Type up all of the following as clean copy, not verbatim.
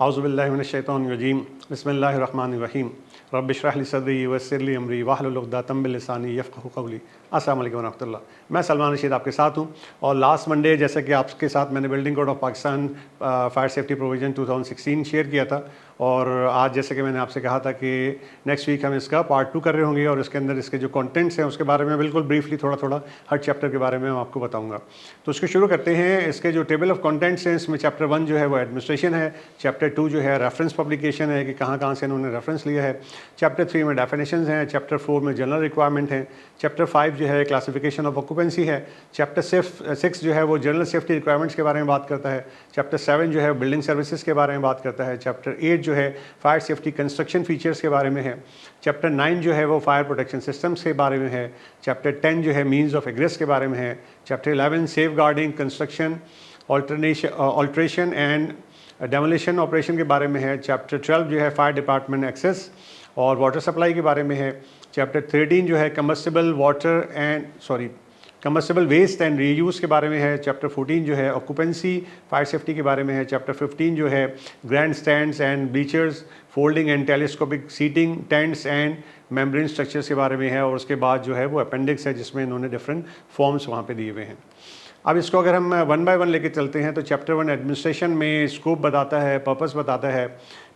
औज़ुबिल्लाहि मिनश्शैतानिर्रजीम बिस्मिल्लाहिर्रहमानिर्रहीम रब्बि इश्रह ली सदरी वयस्सिर ली अमरी वाहलुल उक़दतम मिन लिसानी यफ़क़हू क़ौली। अस्सलामु अलैकुम वरहमतुल्लाह। मैं सलमान रशीद आपके साथ हूँ और लास्ट मंडे जैसे कि आपके साथ मैंने building code of Pakistan fire safety provision 2016 share किया था और आज जैसे कि मैंने आपसे कहा था कि नेक्स्ट वीक हम इसका पार्ट 2 कर रहे होंगे और इसके अंदर इसके जो कंटेंट्स हैं उसके बारे में बिल्कुल ब्रीफली थोड़ा थोड़ा हर चैप्टर के बारे में मैं आपको बताऊंगा। तो इसको शुरू करते हैं। इसके जो टेबल ऑफ कंटेंट्स हैं इसमें चैप्टर 1 जो है वो एडमिनिस्ट्रेशन है, चैप्टर 2 जो है रेफरेंस पब्लिकेशन है कि कहाँ कहाँ से इन्होंने रेफरेंस लिया है, चैप्टर 3 में डेफिनेशंस हैं, चैप्टर 4 में जनरल रिक्वायरमेंट है, चैप्टर 5 जो है क्लासिफिकेशन ऑफ ऑक्यूपेंसी है, चैप्टर 6 जो है वो जनरल सेफ्टी रिक्वायरमेंट्स के बारे में बात करता है, चैप्टर 7 जो है बिल्डिंग सर्विसेज के बारे में बात करता है, चैप्टर 8 जो है फायर सेफ्टी कंस्ट्रक्शन फीचर्स के बारे में है, चैप्टर 9 जो है वो फायर प्रोटेक्शन सिस्टम्स के बारे में है, चैप्टर 10 जो है मीन्स ऑफ एग्रेस के बारे में है, chapter 11 safeguarding construction alteration and demolition operation के बारे में है, चैप्टर 12 जो है फायर डिपार्टमेंट एक्सेस और वाटर सप्लाई के बारे में है, चैप्टर 13 जो है कम्बस्टिबल वेस्ट एंड रीयूज़ के बारे में है, चैप्टर 14 जो है ऑक्यूपेंसी फायर सेफ्टी के बारे में है, चैप्टर 15 जो है grandstands and bleachers folding and telescopic seating tents and membrane structures के बारे में है और उसके बाद जो है वो अपेंडिक्स है जिसमें इन्होंने डिफरेंट फॉर्म्स वहाँ पे दिए हुए हैं। अब इसको अगर हम 1 बाय 1 लेके चलते हैं तो चैप्टर 1 एडमिनिस्ट्रेशन में स्कोप बताता है, पर्पस बताता है,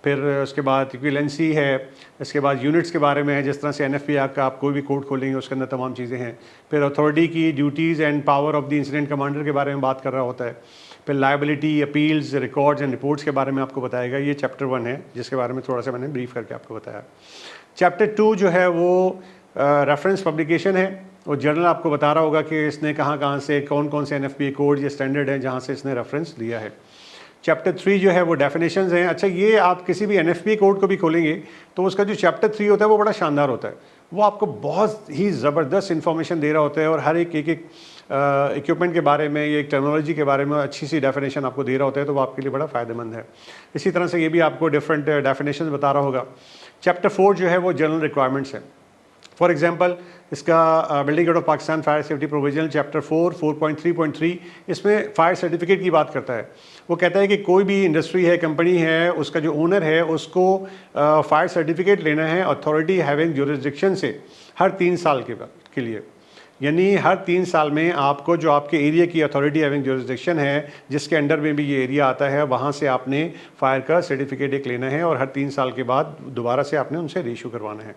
फिर उसके बाद इक्विवेलेंसी है, इसके बाद यूनिट्स के बारे में है, जिस तरह से एनएफपी का आप कोई भी कोड खोलेंगे उसके अंदर तमाम चीज़ें हैं, फिर अथॉरिटी की duties and power of the incident commander के बारे में बात कर रहा होता है, फिर liability appeals records and reports के बारे में आपको बताएगा। ये चैप्टर 1 है जिसके बारे में थोड़ा सा मैंने ब्रीफ करके आपको बताया। चैप्टर 2 जो है वो रेफरेंस पब्लिकेशन है और जर्नल आपको बता रहा होगा कि इसने कहाँ कहाँ से कौन कौन से एनएफपी कोड या स्टैंडर्ड हैं जहाँ से इसने रेफरेंस लिया है। चैप्टर 3 जो है वो डेफिनेशंस हैं। अच्छा, ये आप किसी भी एनएफपी कोड को भी खोलेंगे तो उसका जो चैप्टर 3 होता है वो बड़ा शानदार होता है, वो आपको बहुत ही ज़बरदस्त इन्फॉर्मेशन दे रहा होता है और हर एक इक्विपमेंट के बारे में, ये एक टेक्नोलॉजी के बारे में अच्छी सी डेफिनेशन आपको दे रहा होता है, तो वो आपके लिए बड़ा फ़ायदेमंद है। इसी तरह से ये भी आपको डिफरेंट डेफिनेशन बता रहा होगा। चैप्टर 4 जो है वो जनरल रिक्वायरमेंट्स है। फॉर एग्जांपल इसका building code of Pakistan fire safety provision chapter 4.3.3 इसमें फायर सर्टिफिकेट की बात करता है। वो कहता है कि कोई भी इंडस्ट्री है, कंपनी है, उसका जो ओनर है उसको फायर सर्टिफिकेट लेना है अथॉरिटी हैविंग ज्यूरिसडिक्शन से हर 3 साल के लिए, यानी हर 3 साल में आपको जो आपके एरिया की अथॉरिटी हैविंग ज्यूरिसडिक्शन है जिसके अंडर में भी ये एरिया आता है वहाँ से आपने फायर का सर्टिफिकेट एक लेना है और हर 3 साल के बाद दोबारा से आपने उनसे रीइशू करवाना है।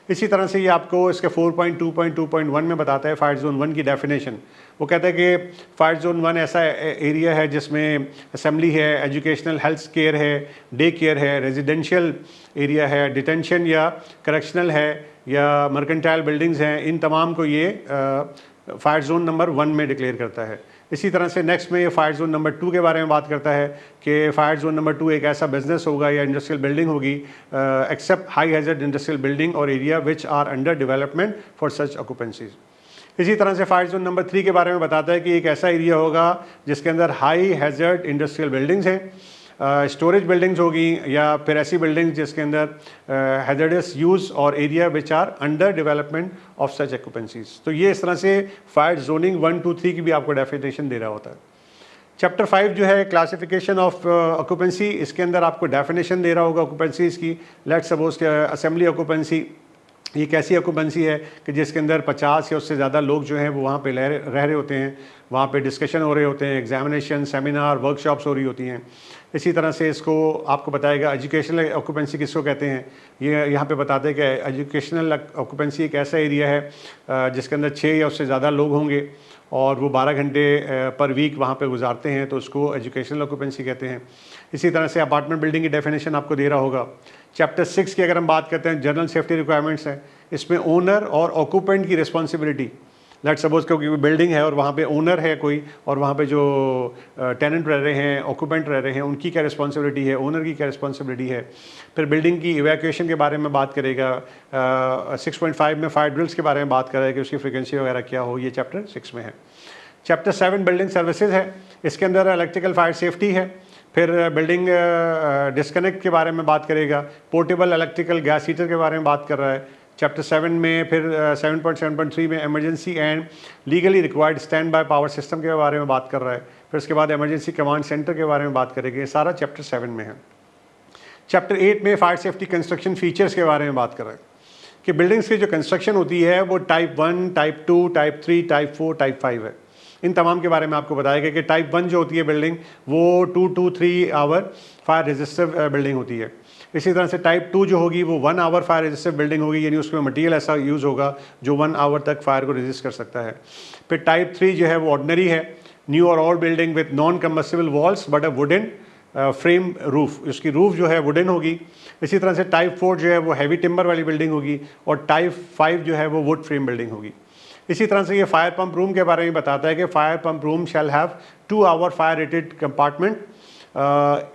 इसी तरह से ये आपको इसके 4.2.2.1 में बताता है फायर जोन 1 की डेफिनेशन। वो कहता है कि फायर जोन 1 ऐसा एरिया है जिसमें असेंबली है, एजुकेशनल हेल्थ केयर है, डे केयर है, रेजिडेंशियल एरिया है, डिटेंशन या करेक्शनल है या मर्केंटाइल बिल्डिंग्स हैं, इन तमाम को ये फायर जोन नंबर 1 में डिक्लेयर करता है। इसी तरह से नेक्स्ट में ये फायर जोन नंबर 2 के बारे में बात करता है कि फायर जोन नंबर 2 एक ऐसा बिजनेस होगा या इंडस्ट्रियल बिल्डिंग होगी except high hazard industrial building और area which are under development for such occupancies. इसी तरह से फायर जोन नंबर 3 के बारे में बताता है कि एक ऐसा एरिया होगा जिसके अंदर हाई हैजर्ड इंडस्ट्रियल बिल्डिंग्स हैं, स्टोरेज बिल्डिंग्स होगी या फिर ऐसी बिल्डिंग्स जिसके अंदर हैजर्डस यूज़ और area which are under development of such occupancies. तो ये इस तरह से फायर जोनिंग 1, 2, 3 की भी आपको डेफिनेशन दे रहा होता है। चैप्टर 5 जो है क्लासिफिकेशन ऑफ ऑक्यूपेंसी, इसके अंदर आपको डेफिनेशन दे रहा होगा ऑक्यूपेंसीज की। लेट्स सपोज के असेंबली ऑक्यूपेंसी ये कैसी ऑक्यूपेंसी है कि जिसके अंदर 50 या उससे ज़्यादा लोग जो हैं वो वहाँ पे रह रहे होते हैं, वहाँ पे डिस्कशन हो रहे होते हैं, एग्जामिनेशन, सेमिनार, वर्कशॉप्स हो रही होती हैं। इसी तरह से इसको आपको बताएगा एजुकेशनल ऑक्यूपेंसी किसको कहते हैं। ये यहाँ पे बताते हैं कि एजुकेशनल ऑक्यूपेंसी एक ऐसा एरिया है जिसके अंदर 6 या उससे ज़्यादा लोग होंगे और वो 12 घंटे पर वीक वहाँ पे गुजारते हैं, तो उसको एजुकेशनल ऑक्यूपेंसी कहते हैं। इसी तरह से अपार्टमेंट बिल्डिंग की डेफिनेशन आपको दे रहा होगा। चैप्टर 6 की अगर हम बात करते हैं जनरल सेफ्टी रिक्वायरमेंट्स हैं, इसमें ओनर और ऑक्यूपेंट की रिस्पॉन्सिबिलिटी। लेट्स सपोज क्योंकि बिल्डिंग है और वहाँ पे ओनर है कोई और वहाँ पे जो टेनेंट रह रहे हैं, ऑक्यूपेंट रह रहे हैं, उनकी क्या रिस्पॉन्सिबिलिटी है, ओनर की क्या रिस्पॉन्सिबिलिटी है। फिर बिल्डिंग की इवैक्यूएशन के बारे में बात करेगा। 6.5 में फायर ड्रिल्स के बारे में बात करेगा कि उसकी फ्रिक्वेंसी वगैरह क्या हो, ये चैप्टर 6 में है। चैप्टर 7 बिल्डिंग सर्विसेज है, इसके अंदर इलेक्ट्रिकल फायर सेफ्टी है। फिर बिल्डिंग डिस्कनेक्ट के बारे में बात करेगा, पोर्टेबल इलेक्ट्रिकल गैस हीटर के बारे में बात कर रहा है। चैप्टर 7 में फिर 7.7.3 में emergency and legally required stand by power system के बारे में बात कर रहा है। फिर उसके बाद इमरजेंसी कमांड सेंटर के बारे में बात करेंगे। ये सारा चैप्टर 7 में है। चैप्टर 8 में फायर सेफ्टी कंस्ट्रक्शन फीचर्स के बारे में बात कर रहे हैं कि बिल्डिंग्स की जो कंस्ट्रक्शन होती है वो type 1, type 2, type 3, type 4, type 5 है। इन तमाम के बारे में आपको बताया गया कि टाइप 1 जो होती है बिल्डिंग वो 2 to 3 hour fire resistive building होती है। इसी तरह से टाइप 2 जो होगी वो 1 आवर फायर रेजिस्टिव बिल्डिंग होगी, यानी उसमें मटेरियल ऐसा यूज़ होगा जो 1 आवर तक फायर को रेजिस्ट कर सकता है। फिर टाइप 3 जो है वो ऑर्डिनरी है, न्यू और old building with non combustible walls but a wooden frame roof, उसकी रूफ जो है वुडन होगी। इसी तरह से टाइप 4 जो है वो हैवी टिम्बर वाली बिल्डिंग होगी और टाइप 5 जो है वो वुड फ्रेम बिल्डिंग होगी। इसी तरह से ये फायर पंप रूम के बारे में बताता है कि fire pump room shall have 2 hour fire rated compartment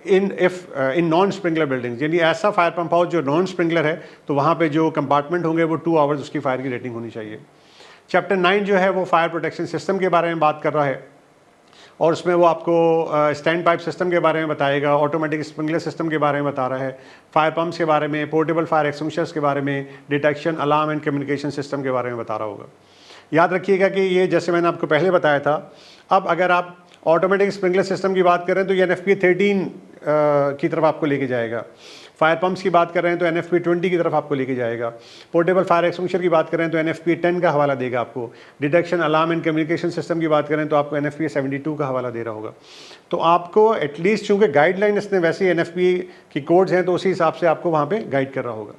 in non sprinkler buildings, यानी ऐसा फायर पंप हाउस जो नॉन स्प्रिंकलर है तो वहाँ पे जो कंपार्टमेंट होंगे वो 2 आवर्स उसकी फायर की रेटिंग होनी चाहिए। चैप्टर 9 जो है वो फायर प्रोटेक्शन सिस्टम के बारे में बात कर रहा है और उसमें वो आपको स्टैंड पाइप सिस्टम के बारे में बताएगा, ऑटोमेटिक स्प्रिंकलर सिस्टम के बारे में बता रहा है, फायर पम्प्स के बारे में, पोर्टेबल फायर एक्सटिंग्विशर्स के बारे में, detection, alarm and communication system के बारे में बता रहा होगा। याद रखिएगा कि ये जैसे मैंने आपको पहले बताया था, अब अगर आप ऑटोमेटिक स्प्रिंकलर सिस्टम की बात करें तो ये NFPA 13 की तरफ आपको लेके जाएगा। फायर पम्प्स की बात कर रहे हैं तो NFPA 20 की तरफ आपको लेके जाएगा। पोर्टेबल फायर एक्सटिंग्विशर की बात करें तो NFPA 10 का हवाला देगा आपको। Detection, alarm and communication system की बात करें तो आपको NFPA 72 का हवाला दे रहा होगा। तो आपको एटलीस्ट चूँकि गाइडलाइन इसने वैसे NFPA की कोड्स हैं तो उसी हिसाब से आपको वहाँ पर गाइड कर रहा होगा।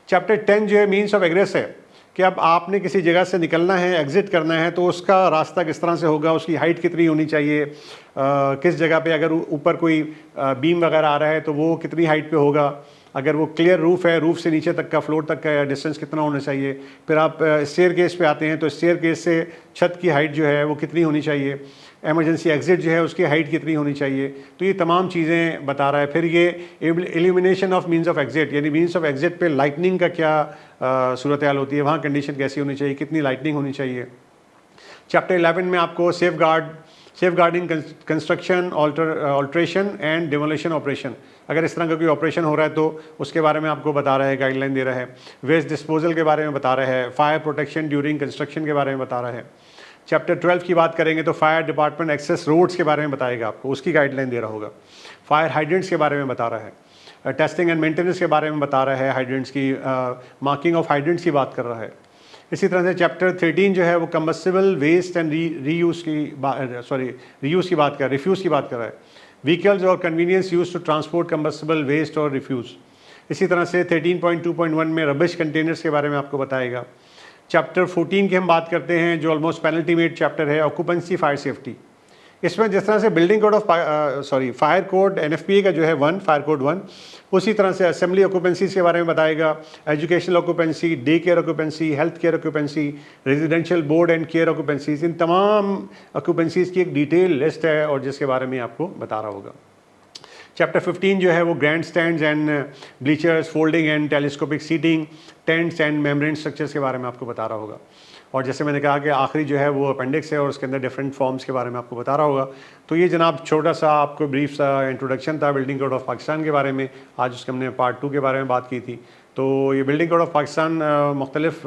चैप्टर 10 जो है मीन्स ऑफ एग्रेस है कि अब आपने किसी जगह से निकलना है, एग्जिट करना है तो उसका रास्ता किस तरह से होगा, उसकी हाइट कितनी होनी चाहिए, किस जगह पे अगर ऊपर कोई बीम वगैरह आ रहा है तो वो कितनी हाइट पे होगा, अगर वो क्लियर रूफ़ है, रूफ़ से नीचे तक का फ्लोर तक का डिस्टेंस कितना होना चाहिए। फिर आप स्टेयर केस पे आते हैं तो स्टेयर केस से छत की हाइट जो है वो कितनी होनी चाहिए, एमरजेंसी एग्जिट जो है उसकी हाइट कितनी होनी चाहिए। तो ये तमाम चीज़ें बता रहा है। फिर ये elimination of means of exit, यानी मीन्स ऑफ एग्जिट पे लाइटनिंग का क्या सूरत हाल होती है, वहाँ कंडीशन कैसी होनी चाहिए, कितनी लाइटनिंग होनी चाहिए। चैप्टर 11 में आपको safeguarding construction, alteration and demolition operation, अगर इस तरह का कोई ऑपरेशन हो रहा है तो उसके बारे में आपको बता रहा है, गाइडलाइन दे रहा है। वेस्ट डिस्पोजल के बारे में बता रहा है, फायर प्रोटेक्शन ड्यूरिंग कंस्ट्रक्शन के बारे में बता रहा है। चैप्टर 12 की बात करेंगे तो फायर डिपार्टमेंट एक्सेस रोड्स के बारे में बताएगा आपको, उसकी गाइडलाइन दे रहा होगा। फायर हाइड्रेंट्स के बारे में बता रहा है, टेस्टिंग एंड मेंटेनेंस के बारे में बता रहा है, हाइड्रेंट्स की मार्किंग ऑफ हाइड्रेंट्स की बात कर रहा है। इसी तरह से चैप्टर 13 जो है वो कंबस्टिबल वेस्ट एंड रिफ्यूज़ की बात कर रहा है, व्हीकल्स और conveyances use to transport combustible waste और रिफ्यूज़। इसी तरह से 13.2.1 में रबिश कंटेनर्स के बारे में आपको बताएगा। चैप्टर 14 की हम बात करते हैं जो ऑलमोस्ट पेनल्टीमेट चैप्टर है, ऑक्यूपेंसी फायर सेफ्टी। इसमें जिस तरह से building code of fire code NFPA का जो है 1 फायर कोड 1, उसी तरह से असेंबली ऑक्यूपेंसीज के बारे में बताएगा, educational occupancy, day care occupancy, health care occupancy, residential board and care occupancies, इन तमाम ऑक्यूपेंसीज की एक डिटेल लिस्ट है और जिसके बारे में आपको बता रहा होगा। चैप्टर 15 जो है वो grandstands and bleachers, folding and telescopic seating, tents and membrane structures के बारे में आपको बता रहा होगा। और जैसे मैंने कहा कि आखिरी जो है वो अपेंडिक्स है और उसके अंदर डिफरेंट फॉर्म्स के बारे में आपको बता रहा होगा। तो ये जनाब छोटा सा आपको ब्रीफ सा इंट्रोडक्शन था बिल्डिंग कोड ऑफ पाकिस्तान के बारे में। आज उसके हमने पार्ट 2 के बारे में बात की थी। तो ये बिल्डिंग कोड ऑफ पाकिस्तान मुख्तलिफ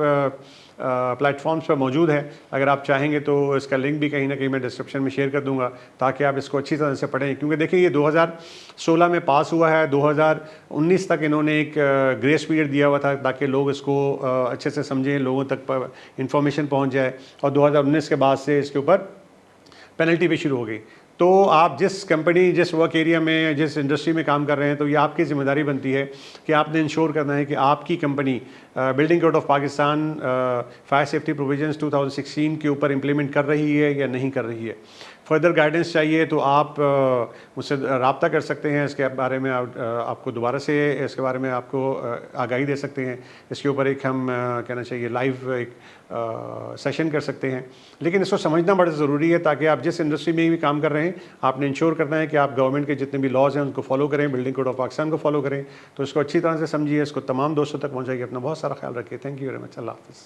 प्लेटफॉर्म्स पर मौजूद है। अगर आप चाहेंगे तो इसका लिंक भी कहीं ना कहीं मैं डिस्क्रिप्शन में शेयर कर दूंगा ताकि आप इसको अच्छी तरह से पढ़ें, क्योंकि देखिए ये 2016 में पास हुआ है, 2019 तक इन्होंने एक ग्रेस पीरियड दिया हुआ था ताकि लोग इसको अच्छे से समझें, लोगों तक इंफॉर्मेशन पहुंच जाए, और 2019 के बाद से इसके ऊपर पेनल्टी भी शुरू हो गई। तो आप जिस कंपनी, जिस वर्क एरिया में, जिस इंडस्ट्री में काम कर रहे हैं तो ये आपकी ज़िम्मेदारी बनती है कि आपने इंश्योर करना है कि आपकी company building code of Pakistan fire safety provisions 2016 के ऊपर इम्प्लीमेंट कर रही है या नहीं कर रही है। फर्दर गाइडेंस चाहिए तो आप मुझसे रब्ता कर सकते हैं। इसके बारे में आपको दोबारा से इसके बारे में आपको आगाही दे सकते हैं। इसके ऊपर एक हम कहना चाहिए लाइव एक सेशन कर सकते हैं। लेकिन इसको समझना बड़ा ज़रूरी है ताकि आप जिस इंडस्ट्री में भी काम कर रहे हैं आपने इंश्योर करना है कि आप गवर्नमेंट के जितने भी लॉज हैं उनको फॉलो करें, बिल्डिंग कोड ऑफ पाकिस्तान को फॉलो करें। तो इसको अच्छी तरह से समझिए, इसको तमाम दोस्तों तक पहुँचाइए। अपना बहुत सारा ख्याल रखिए। Thank you very much. अल्लाह हाफ़िज़।